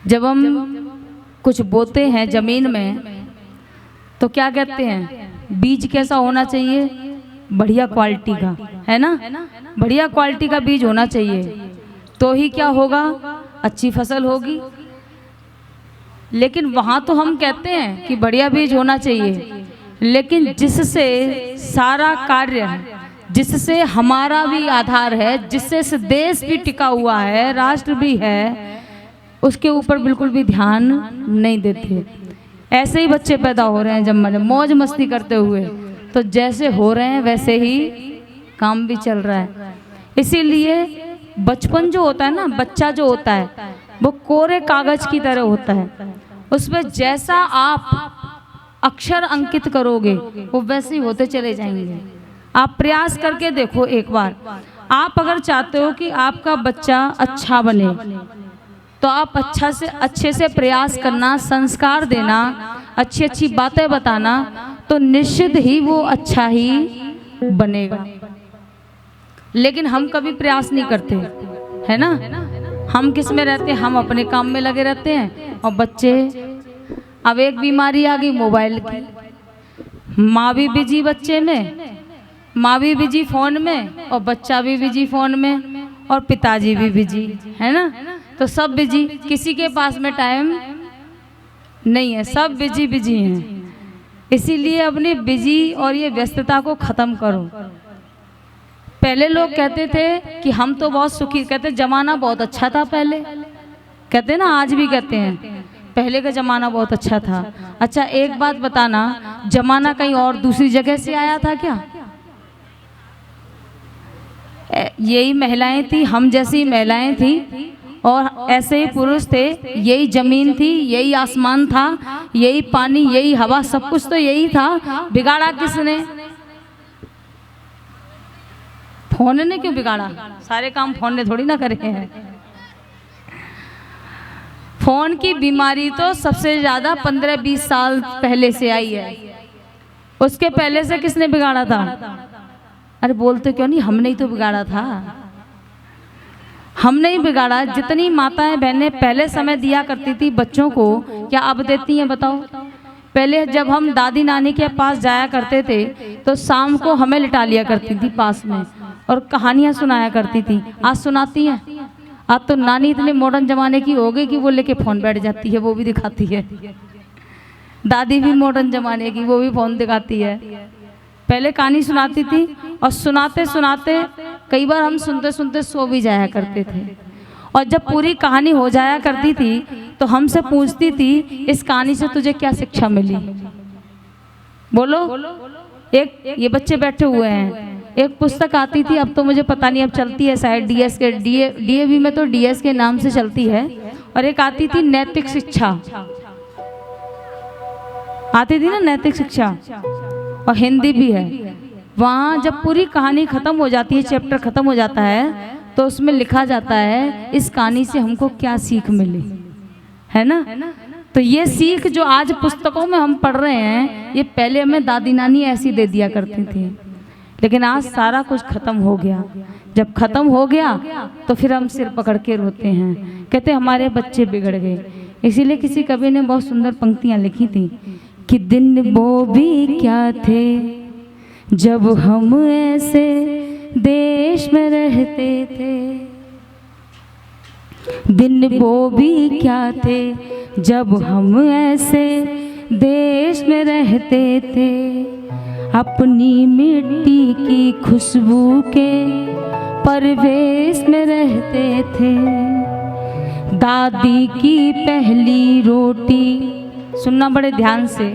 जब हम कुछ बोते हैं जमीन में तो क्या कहते हैं, बीज कैसा होना चाहिए, बढ़िया क्वालिटी का, है ना, बढ़िया क्वालिटी का बीज होना चाहिए, तो ही क्या होगा, अच्छी फसल होगी। लेकिन वहाँ तो हम कहते हैं कि बढ़िया बीज होना चाहिए, लेकिन जिससे सारा कार्य है, जिससे हमारा भी आधार है, जिससे इस देश भी टिका हुआ है, राष्ट्र भी है, उसके ऊपर बिल्कुल भी ध्यान नहीं देते। ऐसे ही बच्चे पैदा हो रहे हैं, जब मौज मस्ती करते हुए, तो जैसे हो रहे हैं वैसे ही काम भी चल रहा है। इसीलिए बचपन जो होता है ना, बच्चा जो होता है वो कोरे कागज की तरह होता है, उसमें जैसा आप अक्षर अंकित करोगे वो वैसे ही होते चले जाएंगे। आप प्रयास करके देखो एक बार, आप अगर चाहते हो कि आपका बच्चा अच्छा बने तो आप अच्छे से प्रयास करना, संस्कार देना, अच्छी अच्छी बातें बताना, तो निश्चित ही वो अच्छा ही बनेगा। लेकिन हम कभी प्रयास नहीं करते, है ना, हम किस में रहते हैं, हम अपने काम में लगे रहते हैं। और बच्चे, अब एक बीमारी आ गई मोबाइल की, माँ भी बिजी बच्चे में, माँ भी बिजी फोन में, और बच्चा भी बिजी फोन में, और पिताजी भी बिजी, है ना, तो सब बिजी, किसी के पास में टाइम नहीं है, सब बिजी बिजी हैं। इसीलिए अपनी बिजी और ये व्यस्तता को ख़त्म करो। पहले लोग कहते थे कि हम तो बहुत सुखी, कहते जमाना बहुत अच्छा था पहले, कहते ना, आज भी कहते हैं पहले का जमाना बहुत अच्छा था। अच्छा एक बात बताना, जमाना कहीं और दूसरी जगह से आया था क्या? यही महिलाएं थी, हम जैसी महिलाएं थी, और ऐसे ही पुरुष थे, यही जमीन थी, यही आसमान था, यही पानी, यही हवा, सब कुछ तो यही था। बिगाड़ा किसने? फोन ने क्यों बिगाड़ा? सारे काम फोन ने थोड़ी ना करे हैं। फोन की बीमारी तो सबसे ज्यादा 15-20 साल पहले से आई है, उसके पहले से किसने बिगाड़ा था? अरे बोलते क्यों नहीं, हमने ही तो बिगाड़ा था। हमने ही बिगाड़ा। जितनी माताएं बहनें पहले समय दिया करती थी बच्चों को, क्या अब देती हैं बताओ? पहले जब हम दादी नानी के पास जाया करते थे तो शाम को हमें लिटा लिया करती थी पास में, और कहानियां सुनाया करती थी। आज सुनाती हैं? आज तो नानी इतने मॉडर्न जमाने की हो गई कि वो लेके फोन बैठ जाती है, वो भी दिखाती है। दादी भी मॉडर्न जमाने की, वो भी फोन दिखाती है। पहले कहानी सुनाती थी, और सुनाते सुनाते कई बार हम सुनते सुनते सो भी जाया करते थे। और जब पूरी कहानी हो जाया करती थी तो हमसे पूछती थी, इस कहानी से तुझे क्या शिक्षा मिली? बोलो। एक ये बच्चे बैठे हुए हैं, एक पुस्तक आती थी, अब तो मुझे पता नहीं, अब चलती है शायद डीएस के डीएवी में, तो डीएस के नाम से चलती है। और एक आती थी नैतिक शिक्षा, आती थी ना नैतिक शिक्षा, और हिंदी भी है। वहाँ जब पूरी कहानी खत्म हो जाती है, चैप्टर खत्म हो जाता है, तो उसमें लिखा जाता है इस कहानी से हमको क्या सीख मिली, है ना। तो ये सीख जो आज पुस्तकों में हम पढ़ रहे हैं, ये पहले हमें दादी नानी ऐसी दे दिया करती थी। लेकिन आज सारा कुछ खत्म हो गया। जब खत्म हो गया तो फिर हम सिर पकड़ के रोते हैं, कहते हमारे बच्चे बिगड़ गए। इसीलिए किसी कवि ने बहुत सुंदर पंक्तियाँ लिखी थी कि दिन वो भी क्या थे जब हम ऐसे देश में रहते थे, दिन वो भी क्या थे जब हम ऐसे देश में रहते थे, अपनी मिट्टी की खुशबू के परवेश में रहते थे, दादी की पहली रोटी, सुनना बड़े ध्यान से,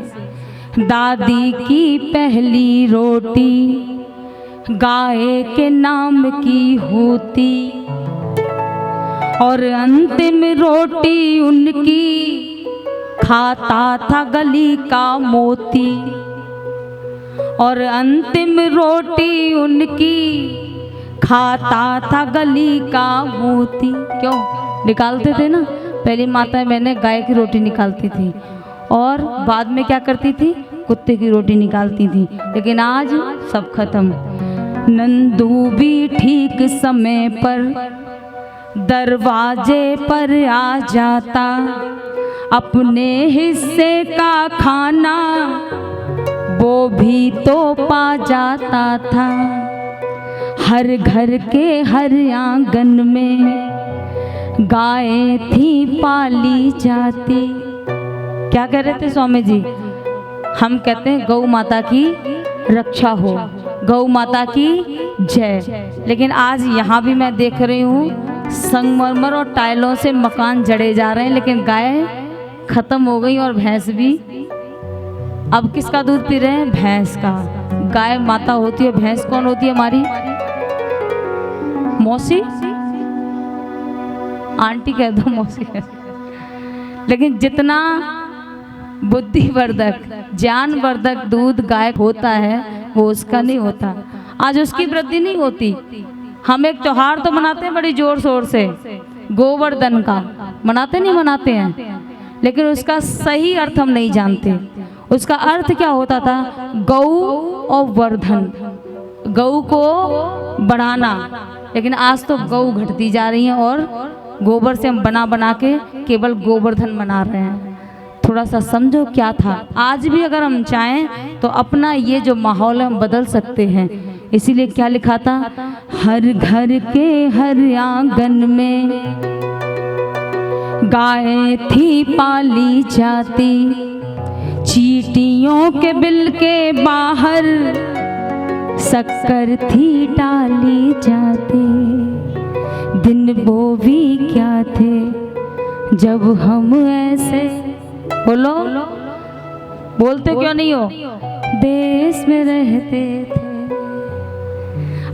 दादी की पहली रोटी गाय के नाम की होती, और अंतिम रोटी उनकी खाता था गली का मोती, और अंतिम रोटी उनकी खाता था गली का मोती। क्यों निकालते थे ना, पहली माता मैंने गाय की रोटी निकालती थी, और बाद में क्या करती थी, कुत्ते की रोटी निकालती थी। लेकिन आज सब खत्म। नंदू भी ठीक समय पर दरवाजे पर आ जाता, अपने हिस्से का खाना वो भी तो पा जाता था। हर घर के हर आंगन में गायें थी पाली जाती। क्या कह रहे थे स्वामी जी? हम कहते हैं गौ माता की रक्षा हो, गौ माता की जय। लेकिन आज यहाँ भी मैं देख रही हूँ संगमरमर और टाइलों से मकान जड़े जा रहे हैं, लेकिन गाय खत्म हो गई और भैंस भी। अब किसका दूध पी रहे हैं? भैंस का। गाय माता होती है, भैंस कौन होती है? हमारी मौसी, आंटी कह दो, मौसी कह दो। लेकिन जितना बुद्धिवर्धक ज्ञानवर्धक दूध गाय होता है वो उसका नहीं होता। आज उसकी वृद्धि नहीं होती। हम एक त्योहार तो मनाते हैं बड़ी जोर शोर से, गोवर्धन का मनाते नहीं मनाते हैं, लेकिन उसका सही अर्थ हम नहीं जानते। उसका अर्थ क्या होता था? गौ और वर्धन, गौ को बढ़ाना। लेकिन आज तो गौ घटती जा रही है और गोबर से हम बना बना के केवल गोवर्धन मना रहे हैं। थोड़ा सा समझो क्या था। आज भी अगर हम चाहें तो अपना ये जो माहौल है हम बदल सकते हैं। इसीलिए क्या लिखा था? हर घर के हर आंगन में गायें थी पाली जाती, चींटियों के बिल के बाहर शक्कर थी डाली जाती। दिन वो भी क्या थे जब हम ऐसे, बोलो बोलते क्यों नहीं हो? देश में रहते थे,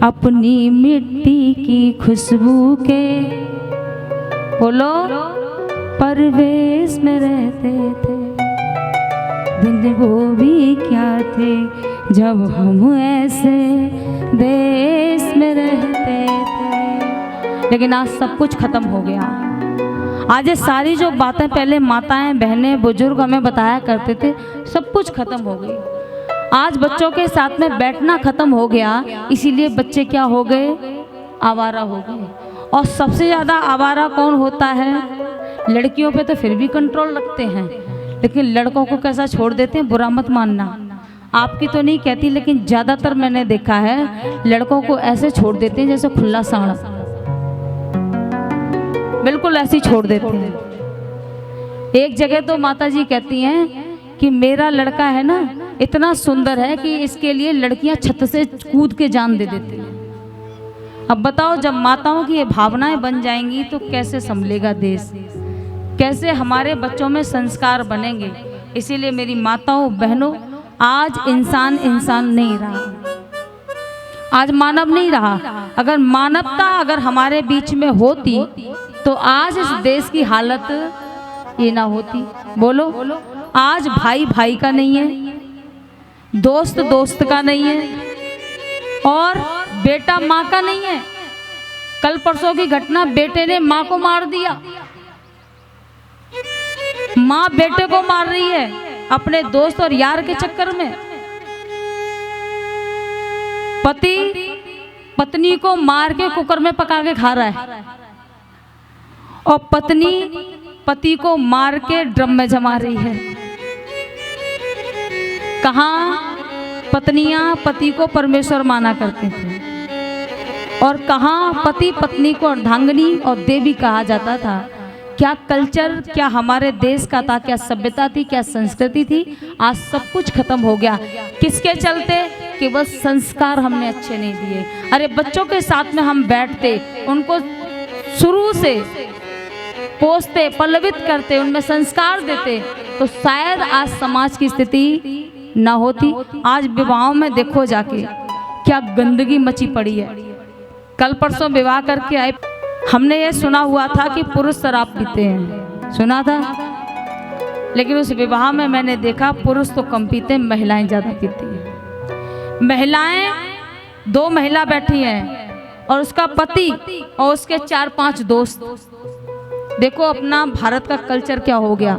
अपनी मिट्टी की खुशबू के, बोलो, परवेश में रहते थे। दिन वो भी क्या थे जब हम ऐसे देश में रहते थे। लेकिन आज सब कुछ खत्म हो गया। आज ये सारी जो बातें पहले माताएं, बहनें, बुजुर्ग हमें बताया करते थे, सब कुछ खत्म हो गई। आज बच्चों के साथ में बैठना खत्म हो गया। इसीलिए बच्चे क्या हो गए? आवारा हो गए। और सबसे ज़्यादा आवारा कौन होता है? लड़कियों पे तो फिर भी कंट्रोल रखते हैं, लेकिन लड़कों को कैसा छोड़ देते हैं? बुरा मत मानना, आपकी तो नहीं कहती, लेकिन ज़्यादातर मैंने देखा है लड़कों को ऐसे छोड़ देते हैं जैसे खुला सांड, बिल्कुल ऐसे ही छोड़ देते हैं। एक जगह तो माता जी कहती हैं कि मेरा लड़का है ना, इतना सुंदर है कि इसके लिए लड़कियां छत से कूद के जान दे देती हैं। अब बताओ, जब माताओं की ये भावनाएं बन जाएंगी तो कैसे संभलेगा देश, कैसे हमारे बच्चों में संस्कार बनेंगे। इसीलिए मेरी माताओं, बहनों, आज इंसान इंसान नहीं रहा, आज मानव नहीं रहा। अगर मानवता अगर हमारे बीच में होती तो आज इस देश की हालत ये ना होती। बोलो, आज भाई भाई का नहीं है, दोस्त दोस्त का नहीं है, और बेटा माँ का नहीं है। कल परसों की घटना, बेटे ने माँ को मार दिया, माँ बेटे को मार रही है अपने दोस्त और यार के चक्कर में। पति पत्नी को मार के कुकर में पका के खा रहा है, और पत्नी पति को मार के ड्रम में जमा रही है। कहाँ पत्नियां पति को परमेश्वर माना करते थे, और कहाँ पति पत्नी को अर्धांगिनी और देवी कहा जाता था। क्या कल्चर, क्या हमारे देश का था, क्या सभ्यता थी, क्या संस्कृति थी। आज सब कुछ खत्म हो गया। किसके चलते? केवल संस्कार हमने अच्छे नहीं दिए। अरे बच्चों के साथ में हम बैठते, उनको शुरू से पोसते, पल्लवित करते, उनमें संस्कार देते, तो शायद आज समाज की स्थिति ना होती। आज विवाहों में देखो जाके क्या गंदगी मची पड़ी है। कल परसों विवाह करके आए, हमने ये सुना हुआ था कि पुरुष शराब पीते हैं, सुना था, लेकिन उस विवाह में मैंने देखा पुरुष तो कम पीते हैं, महिलाएं ज्यादा पीती हैं। महिलाएं, 2 महिला बैठी हैं और उसका पति और उसके 4-5 दोस्त। देखो अपना भारत का कल्चर क्या हो गया,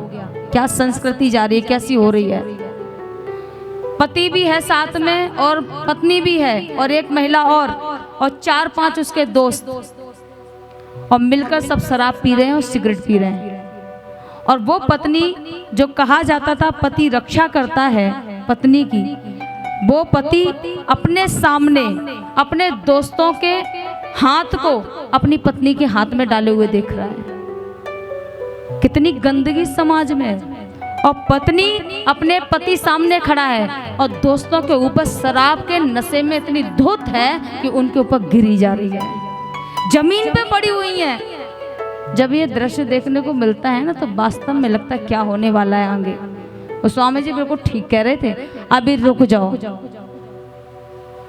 क्या संस्कृति जा रही है, कैसी हो रही है। पति भी है साथ में और पत्नी भी है और एक महिला और 4-5 उसके दोस्त, और मिलकर सब शराब पी रहे हैं और सिगरेट पी रहे हैं। और वो पत्नी जो कहा जाता था पति रक्षा करता है पत्नी की, वो पति अपने सामने अपने दोस्तों के हाथ को अपनी पत्नी के हाथ में डाले हुए देख रहा है। कितनी गंदगी समाज में है। और पत्नी अपने पति सामने खड़ा है और दोस्तों के ऊपर शराब के नशे में इतनी धुत है कि उनके ऊपर गिरी जा रही है, जमीन पे पड़ी हुई है। जब ये दृश्य देखने को मिलता है ना तो वास्तव में लगता है क्या होने वाला है आगे। और स्वामी जी बिल्कुल ठीक कह रहे थे, अभी रुक जाओ।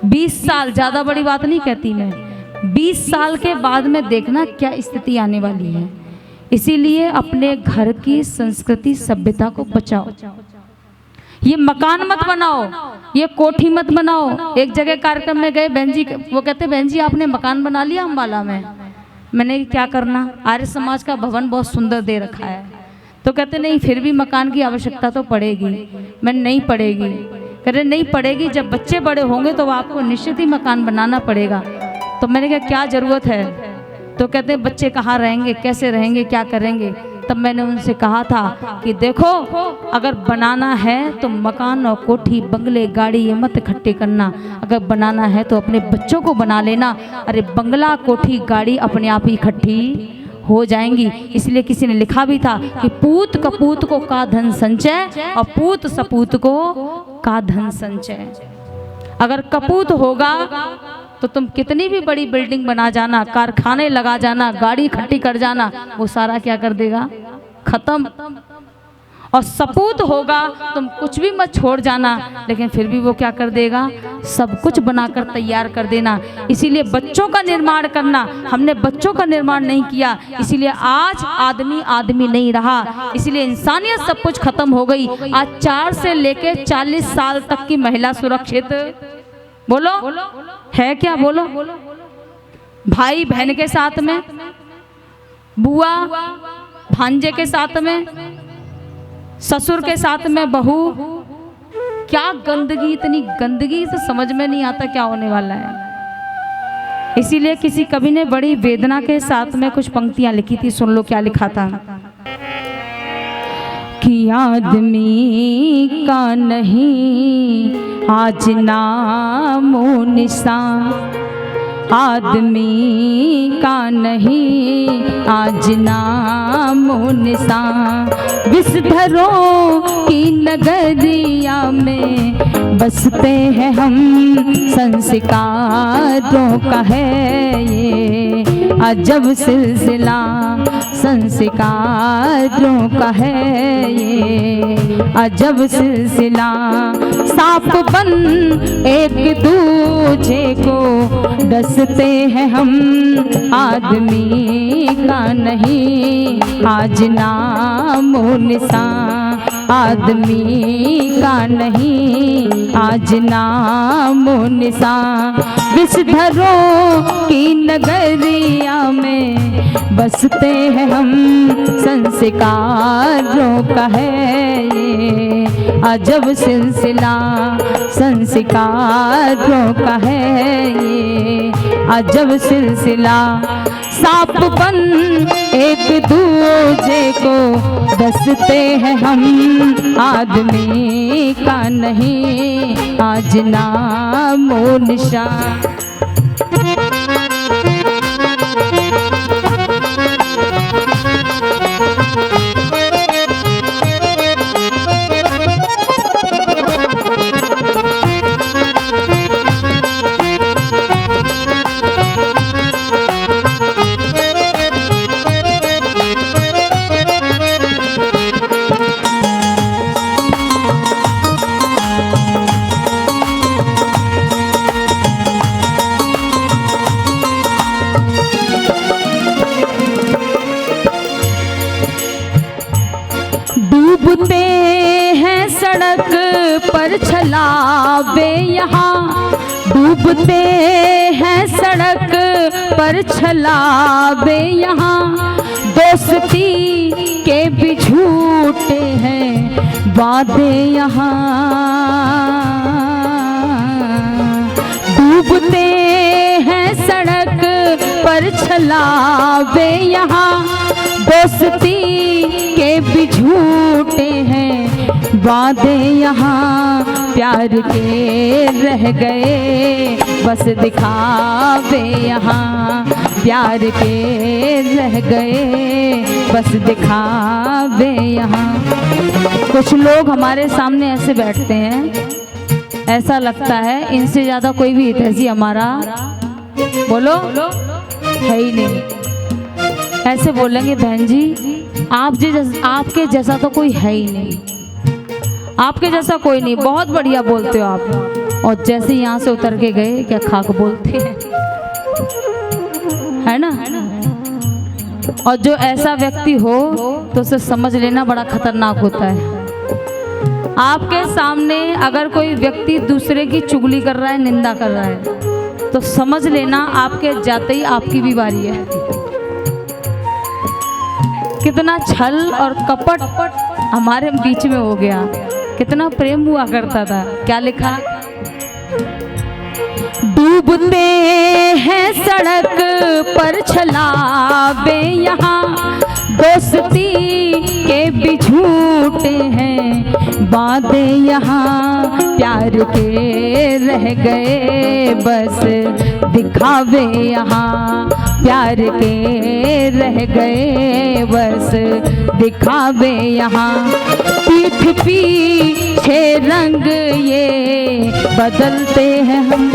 20 साल ज्यादा बड़ी बात नहीं कहती मैं, 20 साल के बाद में देखना क्या स्थिति आने वाली है। इसीलिए अपने घर की संस्कृति सभ्यता को बचाओ। ये मकान मत बनाओ, ये कोठी मत बनाओ। एक जगह कार्यक्रम में गए, बहन जी वो कहते बहन जी आपने मकान बना लिया अम्बाला में। मैंने क्या करना, आर्य समाज का भवन बहुत सुंदर दे रखा है। तो कहते नहीं फिर भी मकान की आवश्यकता तो पड़ेगी। मैंने नहीं पड़ेगी। कह रहे नहीं पड़ेगी, जब बच्चे बड़े होंगे तो आपको निश्चित ही मकान बनाना पड़ेगा। तो मैंने कहा क्या जरूरत है? तो कहते हैं बच्चे कहाँ रहेंगे, कैसे रहेंगे, क्या करेंगे। तब मैंने उनसे कहा था कि देखो अगर बनाना है तो मकान और कोठी बंगले गाड़ी ये मत इकट्ठे करना। अगर बनाना है तो अपने बच्चों को बना लेना। अरे बंगला कोठी गाड़ी अपने आप ही इकट्ठी हो जाएंगी। इसलिए किसी ने लिखा भी था कि पूत कपूत को का धन संचय और पूत सपूत को का धन संचय। अगर कपूत होगा तो तुम कितनी भी बड़ी बिल्डिंग बना जाना, कारखाने लगा जाना, गाड़ी इकट्ठी कर जाना, वो सारा क्या कर देगा, खत्म। और सपूत होगा तुम कुछ भी मत छोड़ जाना, लेकिन फिर भी वो क्या कर देगा, सब कुछ बनाकर तैयार कर देना। इसीलिए बच्चों का निर्माण करना, हमने बच्चों का निर्माण नहीं किया, इसीलिए आज आदमी आदमी नहीं रहा। इसीलिए इंसानियत सब कुछ खत्म हो गई। आज 4 से लेके 40 साल तक की महिला सुरक्षित बोलो है क्या? बोलो भाई बहन के साथ में, बुआ भांजे के साथ में, ससुर के साथ में बहू। क्या गंदगी, इतनी गंदगी तो समझ में नहीं आता क्या होने वाला है। इसीलिए किसी कवि ने बड़ी वेदना के साथ में कुछ पंक्तियां लिखी थी, सुन लो क्या लिखा था कि आदमी का नहीं आज नामो निशान, आदमी का नहीं आज नामो निशान। विषधरों की नगरिया में बसते हैं हम, संस्कारों का है ये अजब सिलसिला, संस्कारों का है ये अजब सिलसिला। सांप बन एक दूजे को डसते हैं हम, आदमी का नहीं आज नामो निशान, आदमी का नहीं आज नामो निशान। विषधरों की नगरिया में बसते हैं हम, संस्कारों का है ये अजब सिलसिला, संस्कारों का है ये अजब सिलसिला। सांप बन एक दूजे को डसते हैं हम, आदमी का नहीं आज नामो निशान। डूबते हैं सड़क पर छलावे यहाँ, डूबते हैं सड़क पर छलावे यहाँ। दोस्ती के भी झूठे हैं वादे यहाँ, डूबते हैं सड़क पर चलावे यहाँ, दोस्ती के भी झूठे हैं वादे यहाँ, प्यार के रह गए बस दिखावे यहाँ, प्यार के रह गए बस दिखावे यहाँ। कुछ लोग हमारे सामने ऐसे बैठते हैं, ऐसा लगता है इनसे ज़्यादा कोई भी हितैषी हमारा बोलो है ही नहीं। ऐसे बोलेंगे बहन जी आपके जैसा तो कोई है ही नहीं, आपके जैसा कोई नहीं, बहुत बढ़िया बोलते हो आप। और जैसे यहाँ से उतर के गए क्या खाक बोलते हैं, है ना। और जो ऐसा व्यक्ति हो तो उसे समझ लेना बड़ा खतरनाक होता है। आपके सामने अगर कोई व्यक्ति दूसरे की चुगली कर रहा है, निंदा कर रहा है, तो समझ लेना आपके जाते ही आपकी भी बारी है। कितना छल और कपट हमारे बीच में हो गया, कितना प्रेम हुआ करता था। क्या लिखा, डूबते हैं सड़क पर छलावे यहाँ, दोस्ती के भी झूठे हैं वादे यहाँ, प्यार के रह गए बस दिखावे यहाँ, प्यार के रह गए बस दिखावे यहाँ। पीठ पीछे रंग ये बदलते हैं हम,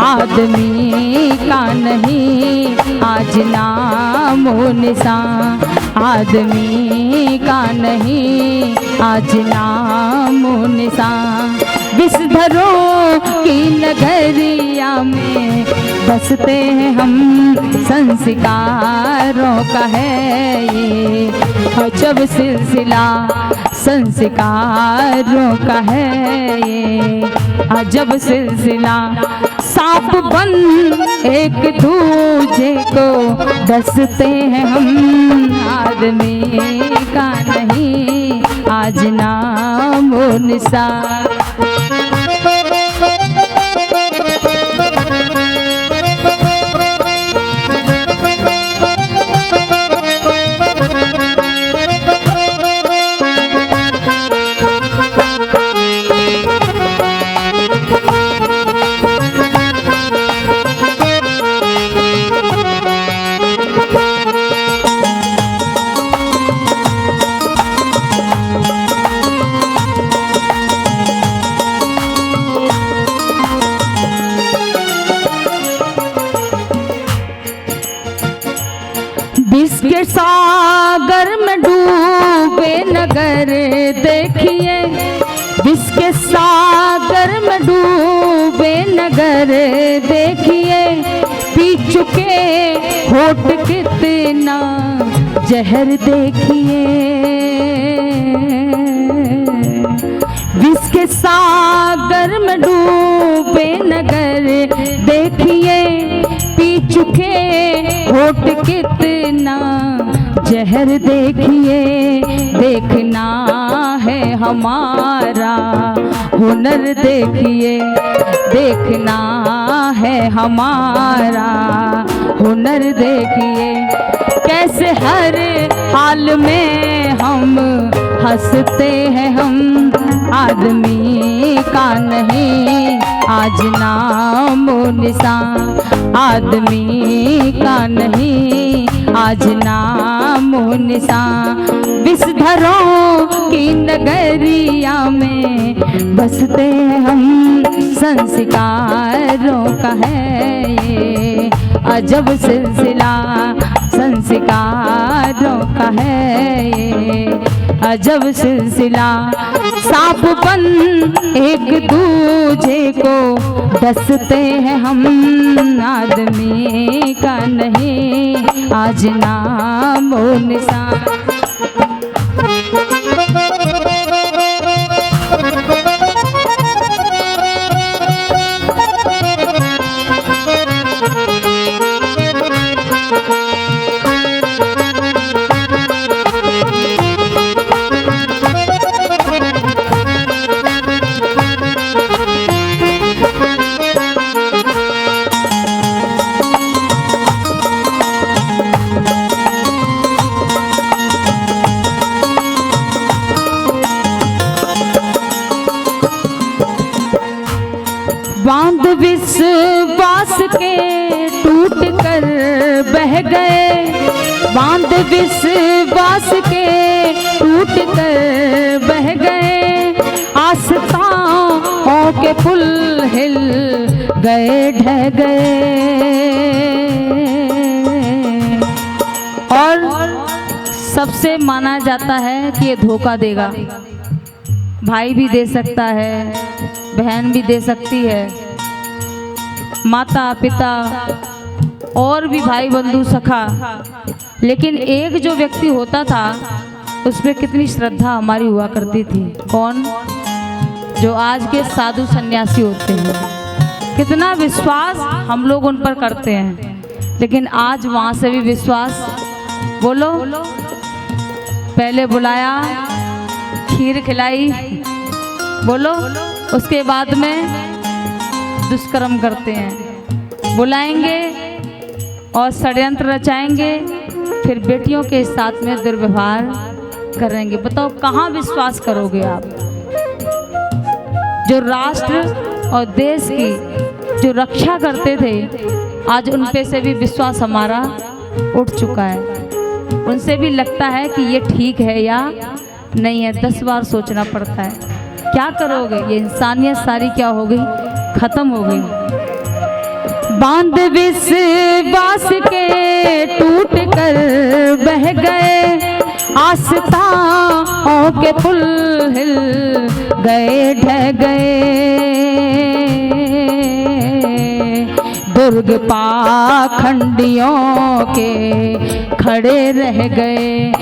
आदमी का नहीं आज नामो निशान, आदमी का नहीं आज नामो निशान। विषधरों की नगरिया में बसते हैं हम, संस्कारों का है ये अजब सिलसिला, संस्कारों का है ये अजब सिलसिला। सांप बन एक दूजे को डसते हैं हम, आदमी का नहीं आज नामो निशान। विष के सागर में डूबे नगर देखिए, विष के सागर में डूबे नगर देखिए, पी चुके होठ कितना जहर देखिए। विष के सागर में डूबे नगर देखिए, पी चुके होठ कितना जहर देखिए। देखना है हमारा हुनर देखिए, देखना है हमारा हुनर देखिए। कैसे हर हाल में हम हंसते हैं हम, आदमी का नहीं आज नामो निशान, आदमी का नहीं आज नामो निशान। विषधरों की नगरिया में बसते हैं हम, संस्कारों का है ये अजब सिलसिला, संस्कारों का है ये अजब सिलसिला। सांप बन एक दूजे को डसते हैं हम, आदमी का नहीं आज नामो निशान। विश्वास के टूट कर बह गए, बांध विश्वास के टूट कर बह गए, आस्थाओं के पुल हिल गए ढह गए। और सबसे माना जाता है कि ये धोखा देगा, भाई भी दे सकता है, बहन भी दे सकती है, माता पिता और भी भाई बंधु सखा, लेकिन एक जो व्यक्ति होता था उस पर कितनी श्रद्धा हमारी हुआ करती थी। कौन? जो आज के साधु सन्यासी होते हैं, कितना विश्वास हम लोग उन पर करते हैं, लेकिन आज वहाँ से भी विश्वास, बोलो, पहले बुलाया, खीर खिलाई, बोलो, उसके बाद में दुष्कर्म करते हैं, बुलाएंगे और षड्यंत्र रचाएंगे, फिर बेटियों के साथ में दुर्व्यवहार करेंगे। बताओ कहाँ विश्वास करोगे आप? जो राष्ट्र और देश की जो रक्षा करते थे, आज उन पे से भी विश्वास हमारा उठ चुका है। उनसे भी लगता है कि ये ठीक है या नहीं है, 10 बार सोचना पड़ता है। क्या करोगे? ये इंसानियत सारी क्या हो गई? खत्म हो गई। बांध विश्वास के टूट कर बह गए, आस्थाओं के पुल हिल गए ढह गए, दुर्ग पाखंडियों के खड़े रह गए,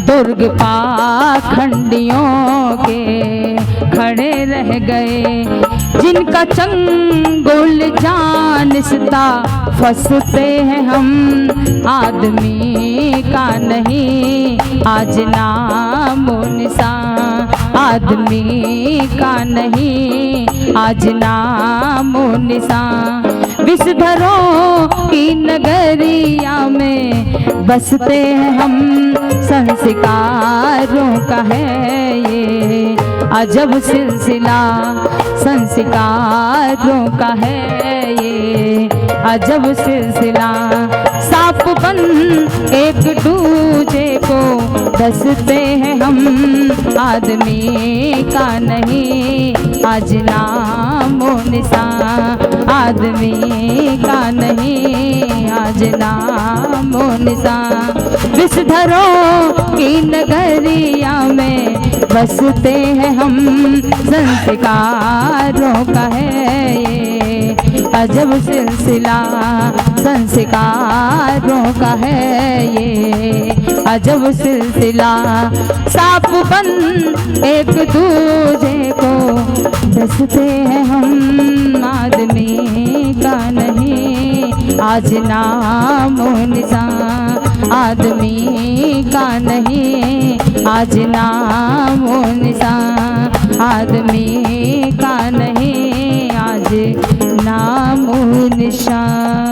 दुर्ग पाखंडियों के खड़े रह गए, जिनका चंगुल जानस्ता फंसते हैं हम, आदमी का नहीं आज नामो निशान, आदमी का नहीं आज नामो निशान। विषधरों की नगरिया में बसते हैं हम, संस्कारों का है ये अजब सिलसिला, संस्कारों का है ये अजब सिलसिला। सांप बन एक दूजे को डसते हैं हम, आदमी का नहीं आज नामो निशान, आदमी का नहीं आज नामो निशान। विषधरों की नगरिया में बसते हैं हम, संस्कारों का है ये अजब सिलसिला, संस्कारों का है ये अजब सिलसिला। सांप बन एक दूजे को डसते हैं हम, आदमी का नहीं आज नामो निशान, आदमी का नहीं आज नामो निशान, आदमी का नहीं आज नामो निशान।